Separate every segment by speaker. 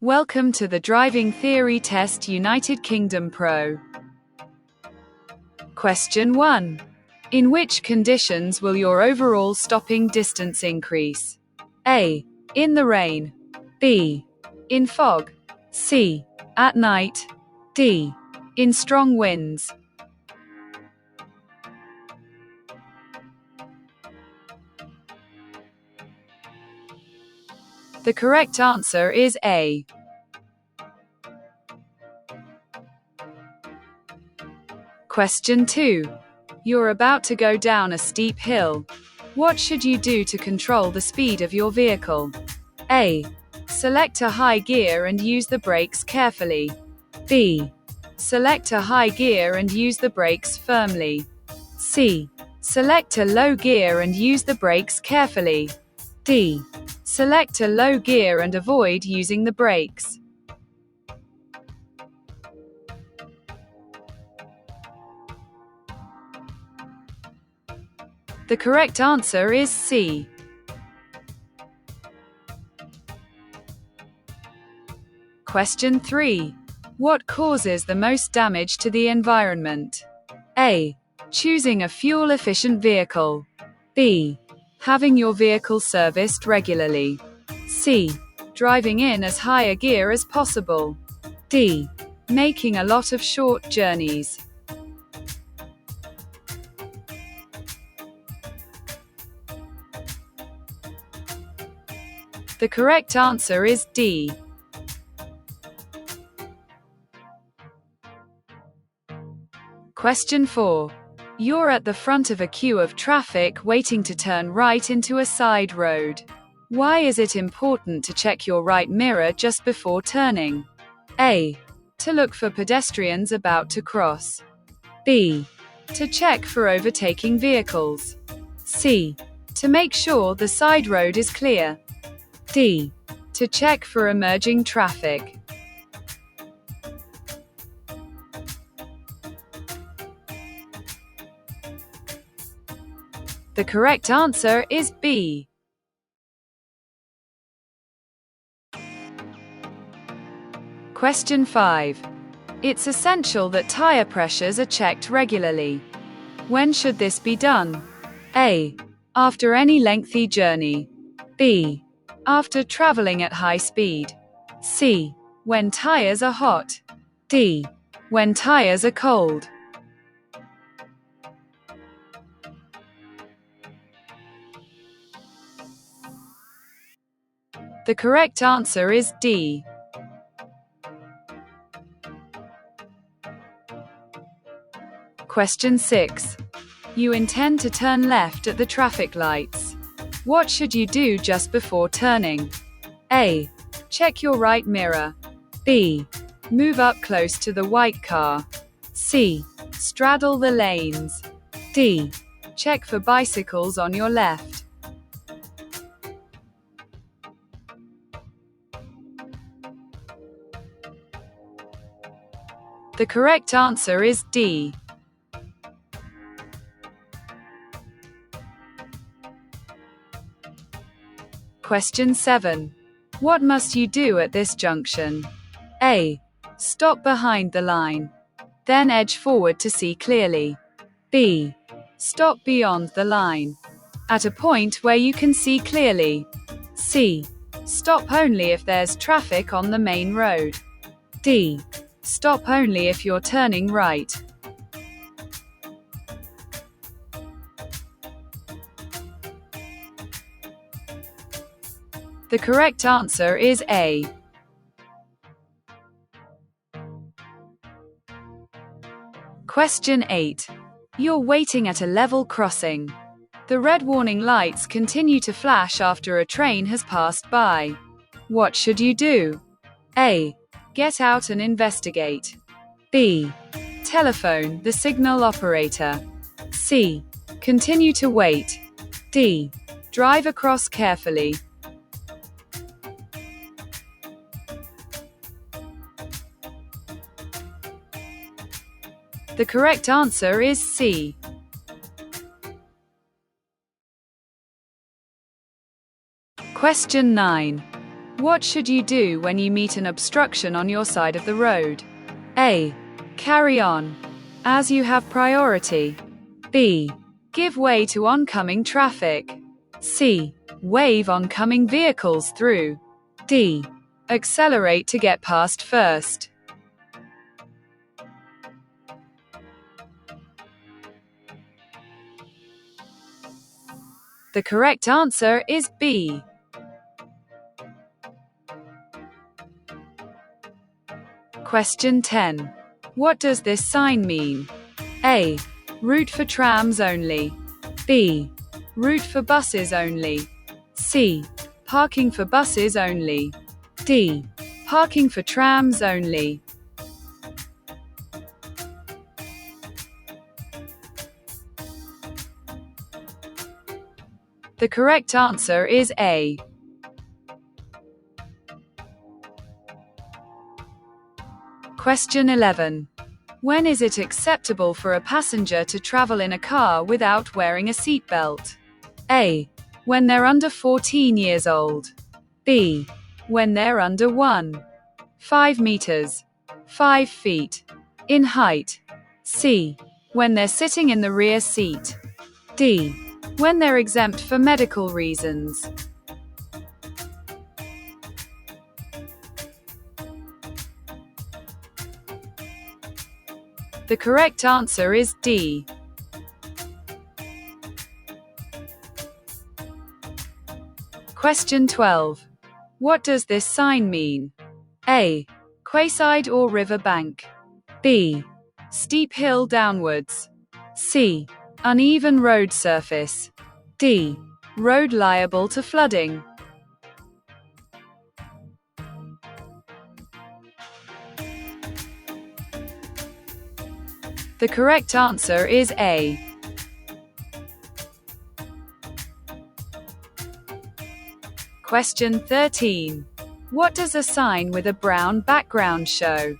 Speaker 1: Welcome to the Driving Theory Test United Kingdom Pro. Question 1. In which conditions will your overall stopping distance increase? A. In the rain. B. In fog. C. At night. D. In strong winds. The correct answer is A. Question 2. You're about to go down a steep hill. What should you do to control the speed of your vehicle? A. Select a high gear and use the brakes carefully. B. Select a high gear and use the brakes firmly. C. Select a low gear and use the brakes carefully. D. Select a low gear and avoid using the brakes. The correct answer is C. Question 3. What causes the most damage to the environment? A. Choosing a fuel-efficient vehicle. B. Having your vehicle serviced regularly. C. Driving in as high a gear as possible. D. Making a lot of short journeys. The correct answer is D. Question 4. You're at the front of a queue of traffic waiting to turn right into a side road. Why is it important to check your right mirror just before turning? A. To look for pedestrians about to cross. B. To check for overtaking vehicles. C. To make sure the side road is clear. D. To check for emerging traffic. The correct answer is B. Question 5. It's essential that tire pressures are checked regularly. When should this be done? A. After any lengthy journey. B. After traveling at high speed. C. When tires are hot. D. When tires are cold. The correct answer is D. Question 6. You intend to turn left at the traffic lights. What should you do just before turning? A. Check your right mirror. B. Move up close to the white car. C. Straddle the lanes. D. Check for bicycles on your left. The correct answer is D. Question 7. What must you do at this junction? A. Stop behind the line. Then edge forward to see clearly. B. Stop beyond the line. At a point where you can see clearly. C. Stop only if there's traffic on the main road. D. Stop only if you're turning right. The correct answer is A. Question 8. You're waiting at a level crossing. The red warning lights continue to flash after a train has passed by. What should you do? A. Get out and investigate. B. Telephone the signal operator. C. Continue to wait. D. Drive across carefully. The correct answer is C. Question 9. What should you do when you meet an obstruction on your side of the road? A. Carry on, as you have priority. B. Give way to oncoming traffic. C. Wave oncoming vehicles through. D. Accelerate to get past first. The correct answer is B. Question 10. What does this sign mean? A. Route for trams only. B. Route for buses only. C. Parking for buses only. D. Parking for trams only. The correct answer is A. Question 11. When is it acceptable for a passenger to travel in a car without wearing a seatbelt? A. When they're under 14 years old. B. When they're under 5 meters, 5 feet, in height. C. When they're sitting in the rear seat. D. When they're exempt for medical reasons. The correct answer is D. Question 12. What does this sign mean? A. Quayside or river bank. B. Steep hill downwards. C. Uneven road surface. D. Road liable to flooding. The correct answer is A. Question 13. What does a sign with a brown background show?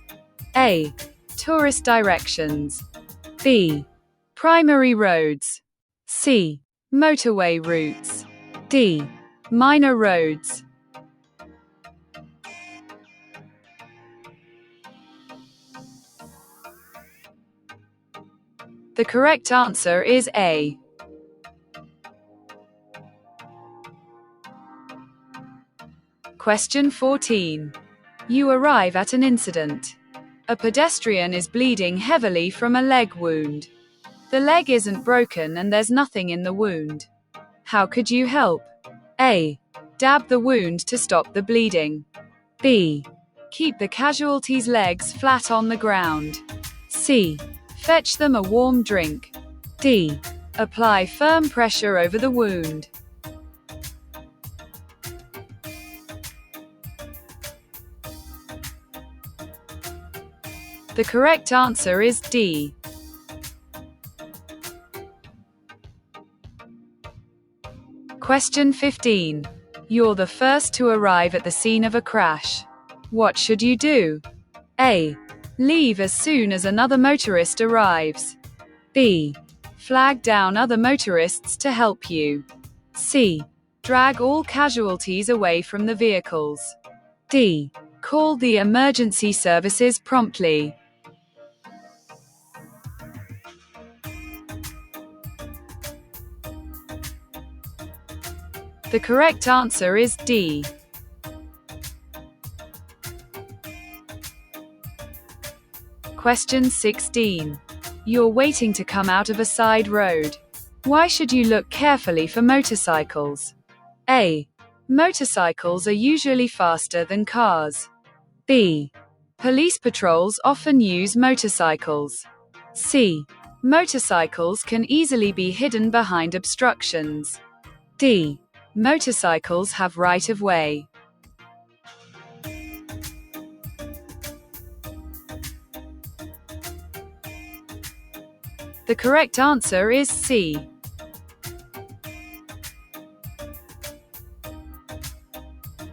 Speaker 1: A. Tourist directions. B. Primary roads. C. Motorway routes. D. Minor roads. The correct answer is A. Question 14. You arrive at an incident. A pedestrian is bleeding heavily from a leg wound. The leg isn't broken and there's nothing in the wound. How could you help? A. Dab the wound to stop the bleeding. B. Keep the casualty's legs flat on the ground. C. Fetch them a warm drink. D. Apply firm pressure over the wound. The correct answer is D. Question 15. You're the first to arrive at the scene of a crash. What should you do? A. Leave as soon as another motorist arrives. B. Flag down other motorists to help you. C. Drag all casualties away from the vehicles. D. Call the emergency services promptly. The correct answer is D. Question 16. You're waiting to come out of a side road. Why should you look carefully for motorcycles? A. Motorcycles are usually faster than cars. B. Police patrols often use motorcycles. C. Motorcycles can easily be hidden behind obstructions. D. Motorcycles have right of way. The correct answer is C.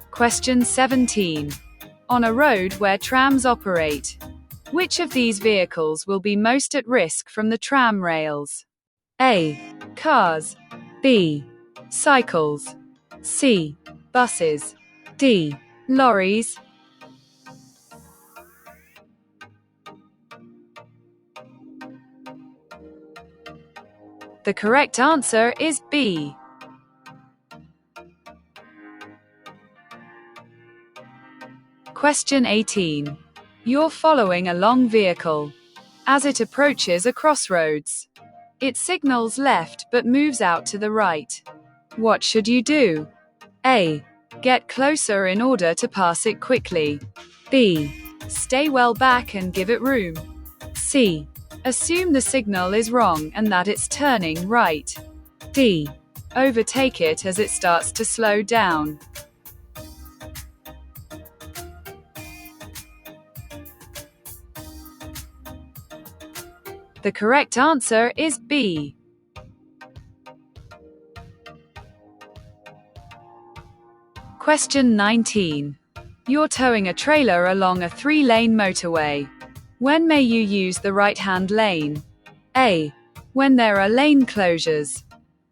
Speaker 1: Question 17. On a road where trams operate, which of these vehicles will be most at risk from the tram rails? A. Cars. B. Cycles. C. Buses. D. lorries? The correct answer is B. Question 18. You're following a long vehicle. As it approaches a crossroads, it signals left but moves out to the right. What should you do? A. Get closer in order to pass it quickly. B. Stay well back and give it room. C. Assume the signal is wrong and that it's turning right. D. Overtake it as it starts to slow down. The correct answer is B. Question 19. You're towing a trailer along a 3-lane motorway. When may you use the right-hand lane? A. When there are lane closures.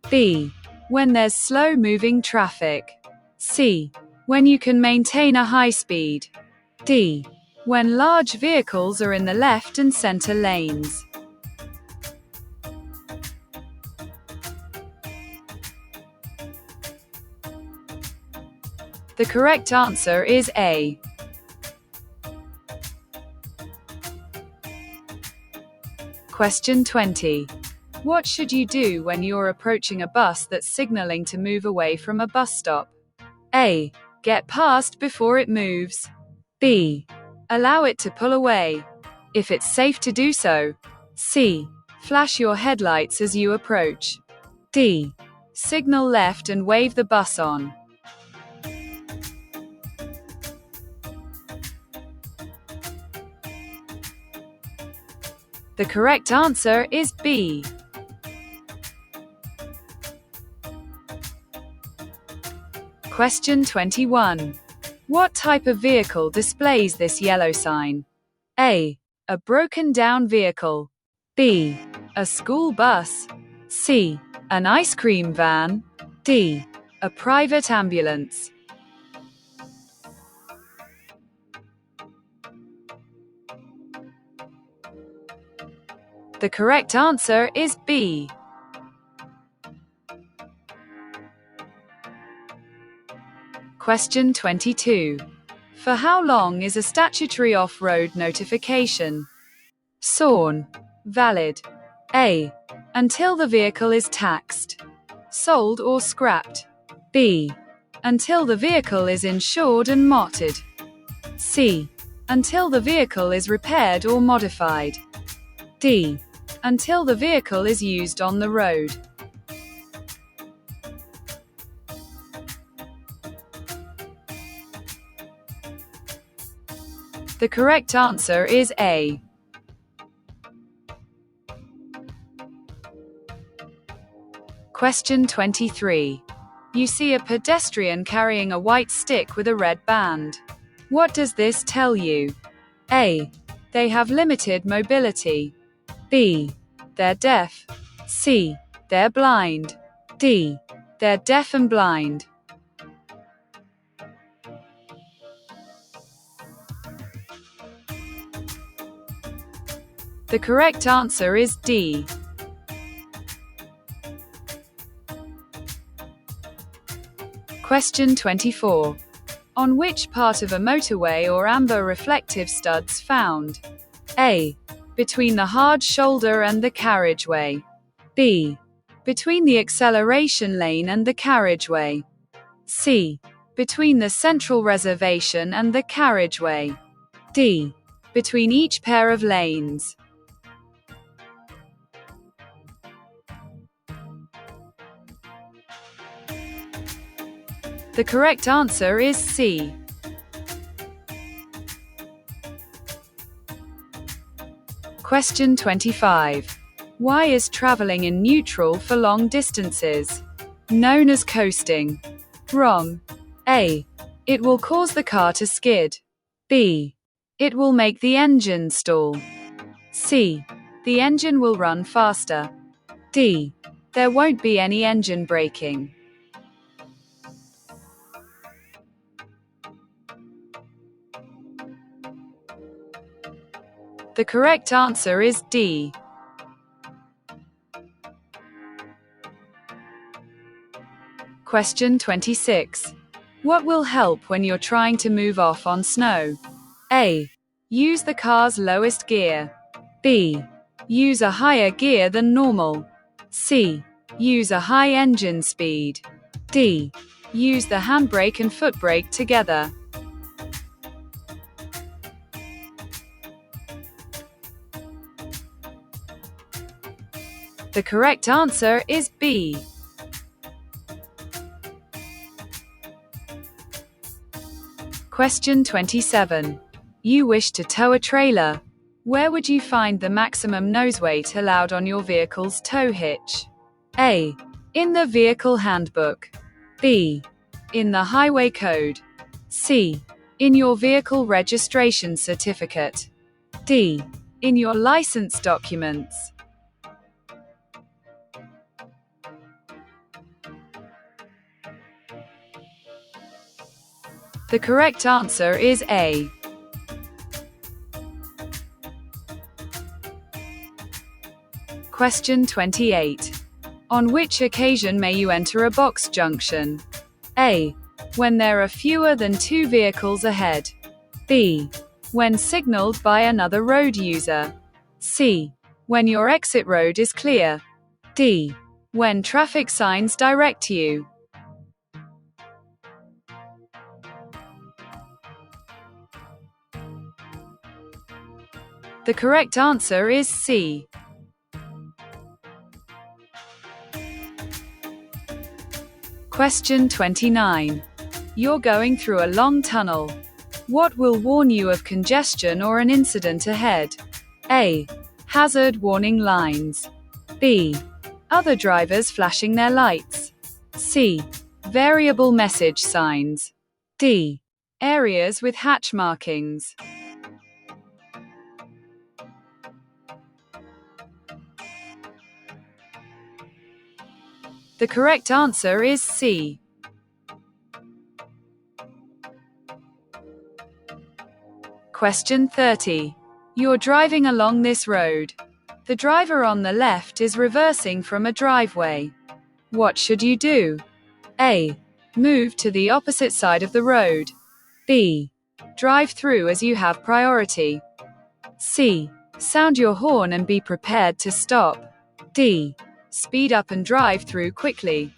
Speaker 1: B. When there's slow-moving traffic. C. When you can maintain a high speed. D. When large vehicles are in the left and center lanes. The correct answer is A. Question 20. What should you do when you're approaching a bus that's signaling to move away from a bus stop? A. Get past before it moves. B. Allow it to pull away, if it's safe to do so. C. Flash your headlights as you approach. D. Signal left and wave the bus on. The correct answer is B. Question 21. What type of vehicle displays this yellow sign? A. A broken down vehicle. B. A school bus. C. An ice cream van. D. A private ambulance. The correct answer is B. Question 22. For how long is a statutory off-road notification? SORN. Valid. A. Until the vehicle is taxed, sold or scrapped. B. Until the vehicle is insured and modded. C. Until the vehicle is repaired or modified. D. Until the vehicle is used on the road. The correct answer is A. Question 23. You see a pedestrian carrying a white stick with a red band. What does this tell you? A. They have limited mobility. B. They're deaf. C. They're blind. D. They're deaf and blind. The correct answer is D. Question 24. On which part of a motorway are amber reflective studs found? A. Between the hard shoulder and the carriageway. B. Between the acceleration lane and the carriageway. C. Between the central reservation and the carriageway. D. Between each pair of lanes. The correct answer is C. Question 25. Why is traveling in neutral for long distances known as coasting? Wrong. A. It will cause the car to skid. B. It will make the engine stall. C. The engine will run faster. D. There won't be any engine braking. The correct answer is D. Question 26. What will help when you're trying to move off on snow? A. Use the car's lowest gear. B. Use a higher gear than normal. C. Use a high engine speed. D. Use the handbrake and foot brake together. The correct answer is B. Question 27. You wish to tow a trailer. Where would you find the maximum nose weight allowed on your vehicle's tow hitch? A. In the vehicle handbook. B. In the highway code. C. In your vehicle registration certificate. D. In your license documents. The correct answer is A. Question 28. On which occasion may you enter a box junction? A. When there are fewer than 2 vehicles ahead. B. When signaled by another road user. C. When your exit road is clear. D. When traffic signs direct you. The correct answer is C. Question 29. You're going through a long tunnel. What will warn you of congestion or an incident ahead? A. Hazard warning lines. B. Other drivers flashing their lights. C. Variable message signs. D. Areas with hatch markings. The correct answer is C. Question 30. You're driving along this road. The driver on the left is reversing from a driveway. What should you do? A. Move to the opposite side of the road. B. Drive through as you have priority. C. Sound your horn and be prepared to stop. D. Speed up and drive through quickly.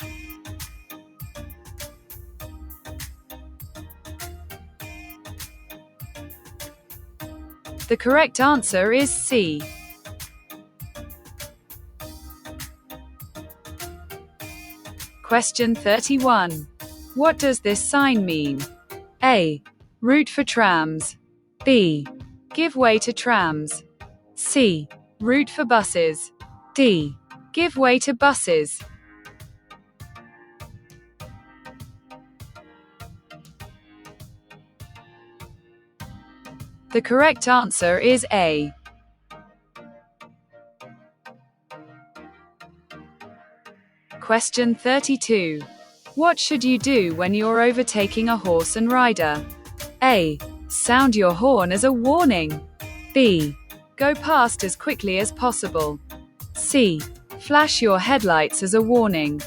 Speaker 1: The correct answer is C. Question 31. What does this sign mean? A. Route for trams. B. Give way to trams. C. Route for buses. D. Give way to buses. The correct answer is A. Question 32. What should you do when you're overtaking a horse and rider? A. Sound your horn as a warning. B. Go past as quickly as possible. C. Flash your headlights as a warning.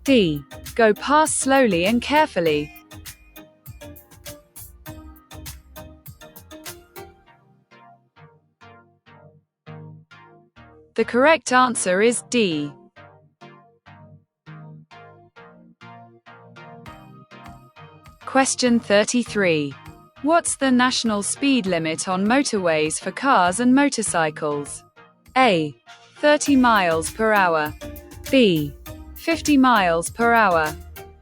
Speaker 1: D. Go past slowly and carefully. The correct answer is D. Question 33. What's the national speed limit on motorways for cars and motorcycles? A. 30 miles per hour. B. 50 miles per hour.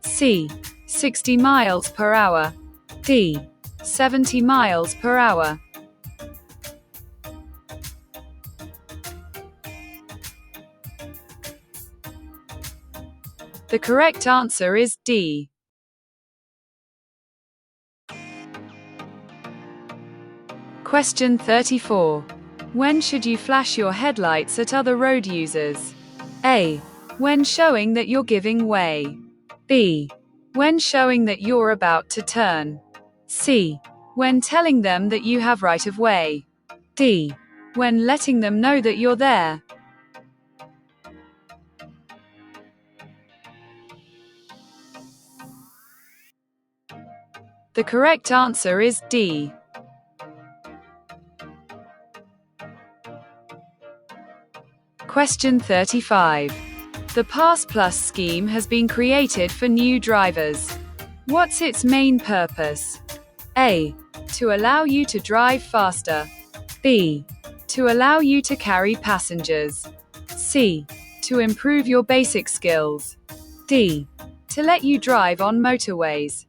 Speaker 1: C. 60 miles per hour. D. 70 miles per hour. The correct answer is D. Question 34. When should you flash your headlights at other road users? A. When showing that you're giving way. B. When showing that you're about to turn. C. When telling them that you have right of way. D. when letting them know that you're there. The correct answer is D. Question 35. The Pass Plus scheme has been created for new drivers. What's its main purpose? A. To allow you to drive faster. B. To allow you to carry passengers. C. To improve your basic skills. D. To let you drive on motorways.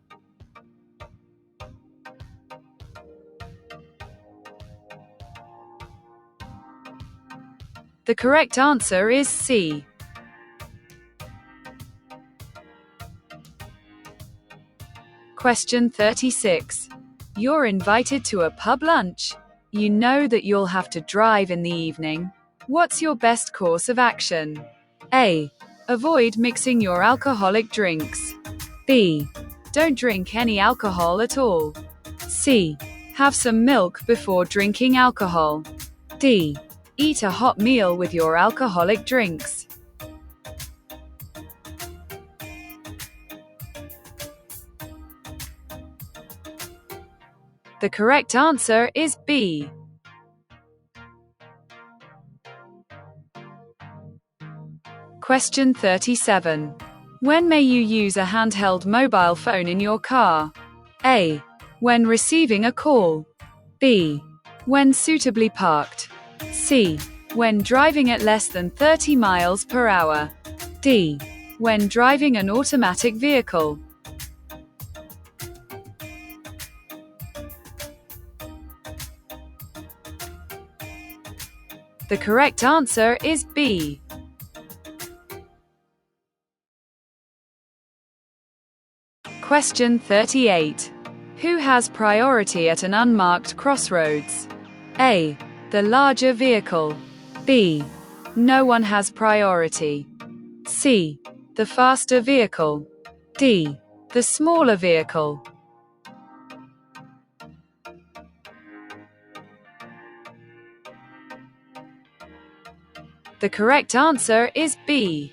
Speaker 1: The correct answer is C. Question 36. You're invited to a pub lunch. You know that you'll have to drive in the evening. What's your best course of action? A. Avoid mixing your alcoholic drinks. B. Don't drink any alcohol at all. C. Have some milk before drinking alcohol. D. Eat a hot meal with your alcoholic drinks. The correct answer is B. Question 37. When may you use a handheld mobile phone in your car? A. When receiving a call. B. When suitably parked. C. When driving at less than 30 miles per hour. D. When driving an automatic vehicle. The correct answer is B. Question 38. Who has priority at an unmarked crossroads? A. The larger vehicle. B. No one has priority. C. The faster vehicle. D. The smaller vehicle. The correct answer is B.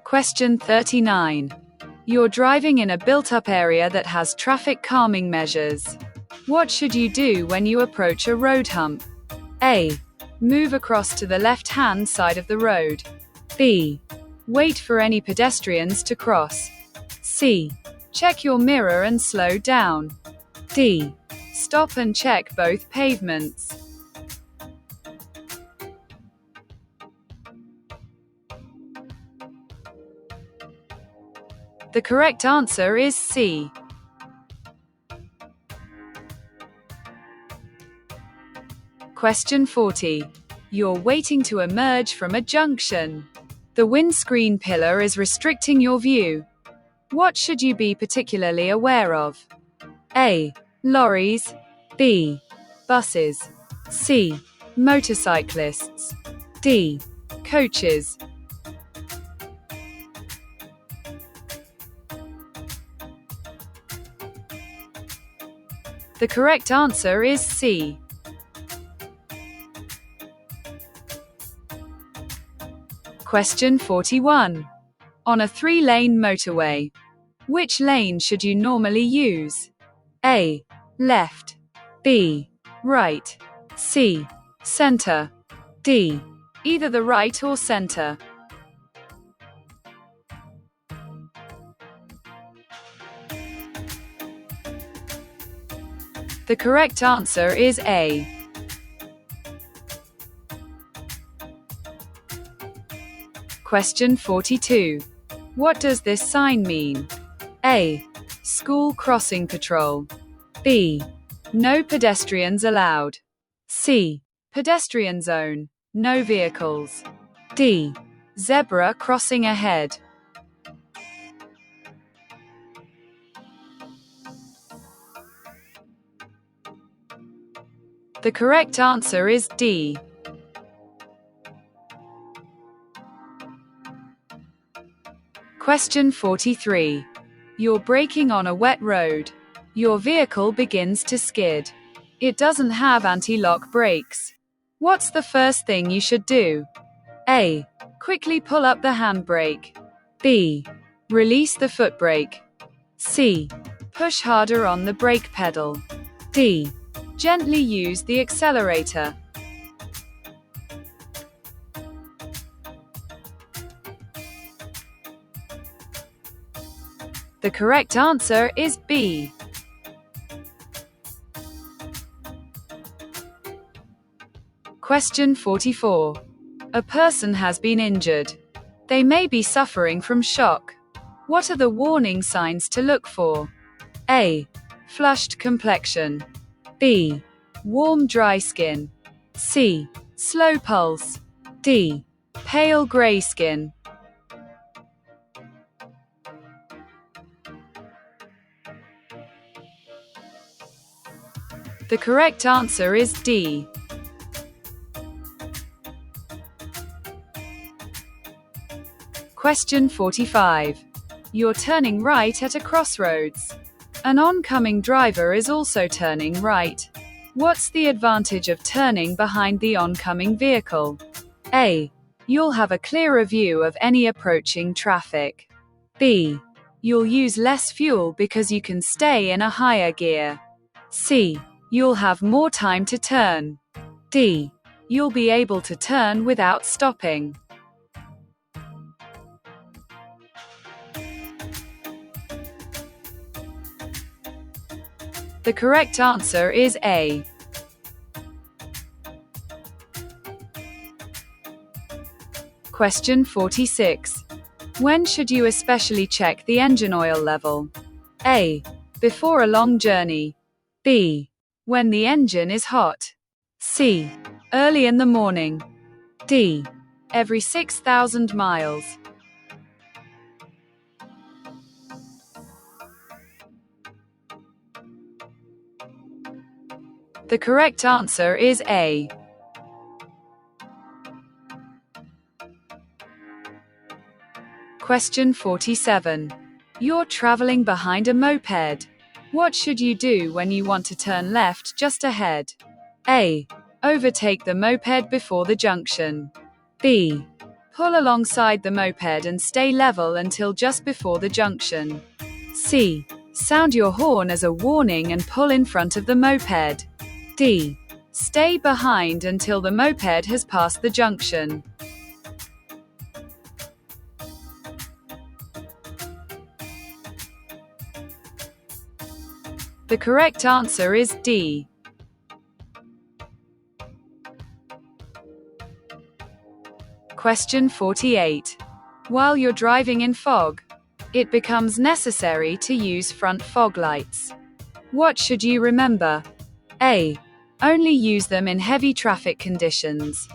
Speaker 1: Question 39. You're driving in a built-up area that has traffic calming measures. What should you do when you approach a road hump? A. Move across to the left-hand side of the road. B. Wait for any pedestrians to cross. C. Check your mirror and slow down. D. Stop and check both pavements. The correct answer is C. Question 40. You're waiting to emerge from a junction. The windscreen pillar is restricting your view. What should you be particularly aware of? A. Lorries. B. Buses. C. Motorcyclists. D. Coaches. The correct answer is C. Question 41. On a 3-lane motorway, which lane should you normally use? A. Left. B. Right. C. Center. D. Either the right or center. The correct answer is A. Question 42. What does this sign mean? A. School crossing patrol. B. No pedestrians allowed. C. Pedestrian zone. No vehicles. D. Zebra crossing ahead. The correct answer is D. Question 43. You're braking on a wet road. Your vehicle begins to skid. It doesn't have anti-lock brakes. What's the first thing you should do? A. Quickly pull up the handbrake. B. Release the foot brake. C. Push harder on the brake pedal. D. Gently use the accelerator. The correct answer is B. Question 44. A person has been injured. They may be suffering from shock. What are the warning signs to look for? A. Flushed complexion. B. Warm dry skin. C. Slow pulse. D. Pale gray skin. The correct answer is D. Question 45. You're turning right at a crossroads. An oncoming driver is also turning right. What's the advantage of turning behind the oncoming vehicle? A. You'll have a clearer view of any approaching traffic. B. You'll use less fuel because you can stay in a higher gear. C. You'll have more time to turn. D. You'll be able to turn without stopping. The correct answer is A. Question 46. When should you especially check the engine oil level? A. Before a long journey. B. When the engine is hot. C. Early in the morning. D. Every 6,000 miles. The correct answer is A. Question 47. You're traveling behind a moped. What should you do when you want to turn left just ahead? A. Overtake the moped before the junction. B. Pull alongside the moped and stay level until just before the junction. C. Sound your horn as a warning and pull in front of the moped. D. Stay behind until the moped has passed the junction. The correct answer is D. Question 48. While you're driving in fog, it becomes necessary to use front fog lights. What should you remember? A. Only use them in heavy traffic conditions.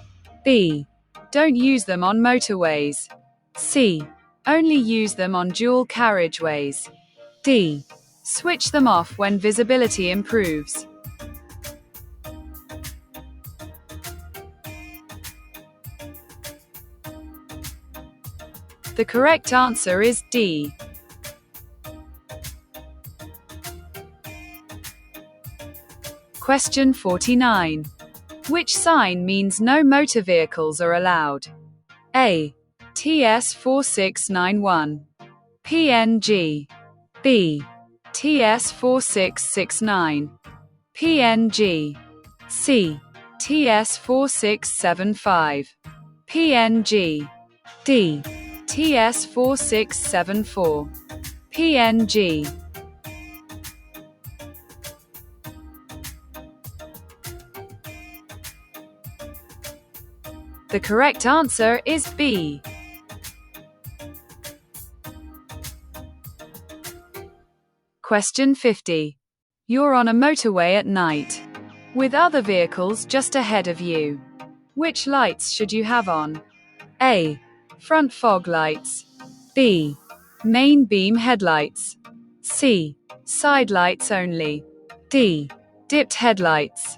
Speaker 1: B. Don't use them on motorways. C. Only use them on dual carriageways. D. Switch them off when visibility improves. The correct answer is D. Question 49. Which sign means no motor vehicles are allowed? A. TS 4691. PNG. B. TS 4669. PNG. C. TS 4675. PNG. D. TS 4674. PNG. The correct answer is B. Question 50. You're on a motorway at night, with other vehicles just ahead of you. Which lights should you have on? A. Front fog lights. B. Main beam headlights. C. Side lights only. D. Dipped headlights.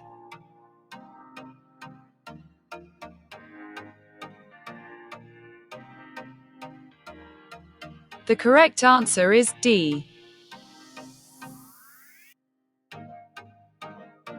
Speaker 1: The correct answer is D.